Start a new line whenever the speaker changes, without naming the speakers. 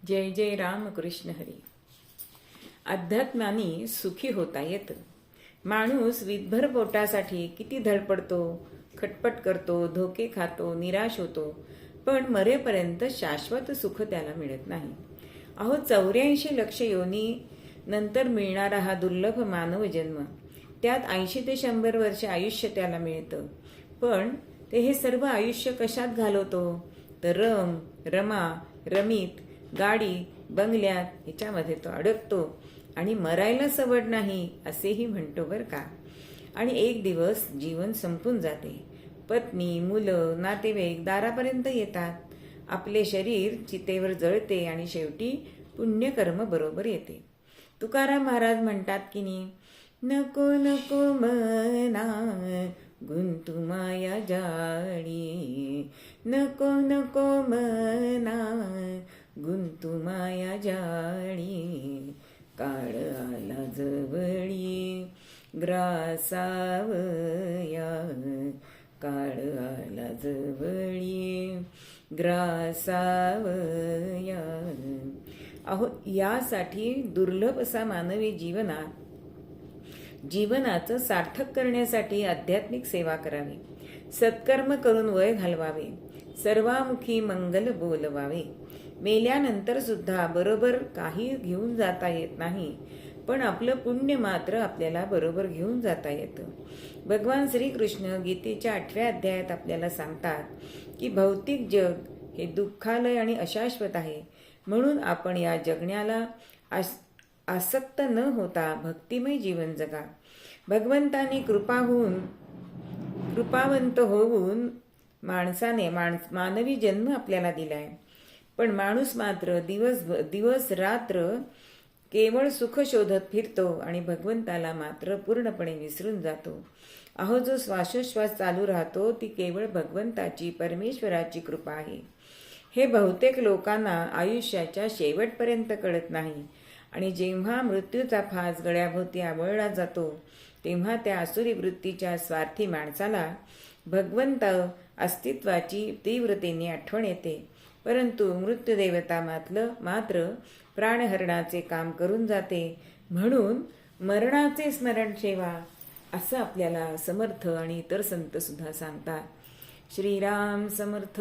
जय जय राम कृष्ण हरी. अध्यात्माने सुखी होता येतं. माणूस विधभर पोटासाठी किती धडपडतो, खटपट करतो, धोके खातो, निराश होतो, पण मरेपर्यंत शाश्वत सुख त्याला मिळत नाही. अहो 84 लक्ष योनी नंतर मिळणारा हा दुर्लभ मानव जन्म, त्यात 80 ते 100 वर्ष आयुष्य त्याला मिळतं. पण ते हे सर्व आयुष्य कशात घालवतो? तर रमा, रमीत, गाडी, बंगल्यात ह्याच्यामध्ये तो अडकतो आणि मरायला सवड नाही असेही म्हणतो बरं का. आणि एक दिवस जीवन संपून जाते. पत्नी, मुलं, नातेवाईक दारापर्यंत येतात. आपले शरीर चितेवर जळते आणि शेवटी पुण्यकर्म बरोबर येते. तुकाराम महाराज म्हणतात की नाही, नको नको मना गुंतू माया जाळी, नको नको मना गुंतू माया जाळी, काळ आला जवळी ग्रासावया, काळ आला जवळी ग्रासावया. अहो यासाठी दुर्लभ असा मानवी जीवनाचं सार्थक करण्यासाठी आध्यात्मिक सेवा करावी, सत्कर्म करून वय घालवावे, सर्वामुखी मंगल बोलवावे. मेल्यानंतर सुद्धा बरोबर काही घेऊन जाता येत नाही, पण आपलं पुण्य मात्र आपल्याला बरोबर घेऊन जाता येतं. भगवान श्रीकृष्ण गीतेच्या 8व्या अध्यायात आपल्याला सांगतात की भौतिक जग हे दुःखालय आणि अशाश्वत आहे, म्हणून आपण या जगण्याला आसक्त न होता भक्तिमय जीवन जगा. भगवंताने कृपावंत होऊन मानवी जन्म आपल्याला दिलाय, पण माणूस मात्र दिवस रात्र केवळ सुख शोधत फिरतो आणि भगवंताला मात्र पूर्णपणे विसरून जातो. अहो जो श्वासोश्वास चालू राहतो ती केवळ भगवंताची, परमेश्वराची कृपा आहे. हे बहुतेक लोकांना आयुष्याच्या शेवटपर्यंत कळत नाही आणि जेव्हा मृत्यूचा फास गळ्याभोवती आवळला जातो तेव्हा त्या आसुरी वृत्तीच्या स्वार्थी माणसाला भगवंत अस्तित्वाची तीव्रतेने आठवण येते. परंतु मृत्यूदेवता मात्र प्राणहरणाचे काम करून जाते, म्हणून मरणाचे स्मरण ठेवा असं आपल्याला समर्थ आणि इतर संत सुद्धा सांगतात. श्रीराम समर्थ.